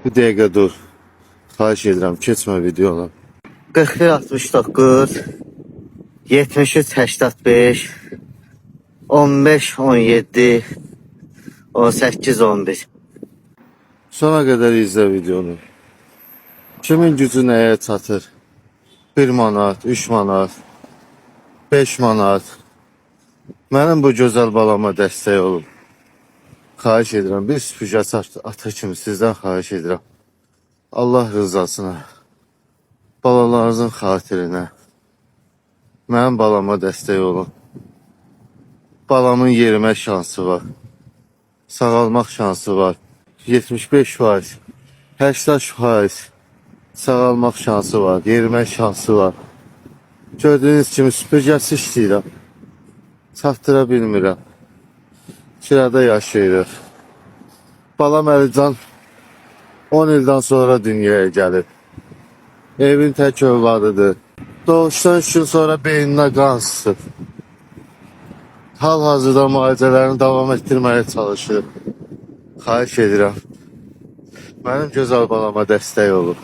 Bir dəqiqə dur. Xahiş edirəm, keçmə videonu. 41 69 73 85 15 17 18 11. Sona qədər izlə videonu. Kimin gücü nəyə çatır? 1 manat, 3 manat, 5 manat. Mənim bu gözəl balama dəstək olun. Xahiş edirəm, bir süpürgəsi atır kimi sizdən xahiş edirəm. Allah rızasına, balalarınızın xatirinə mənim balama dəstək olun. Balamın yerimə şansı var. Sağalmaq şansı var. 75%, 80% sağalmaq şansı var. Yerimə şansı var. Gördüğünüz kimi süpürgəsi istəyirəm. Çatdıra bilmirəm. Kirada yaşayırıq. Balam Əlican 10 ildən sonra dünyaya gəlib. Evin tək övladıdır. Doğuşdan 3 gün sonra beyninə qan sıxıb. Hal-hazırda müalicələrini davam etdirməyə çalışır. Xahiş edirəm, mənim gözəl balama dəstək olun.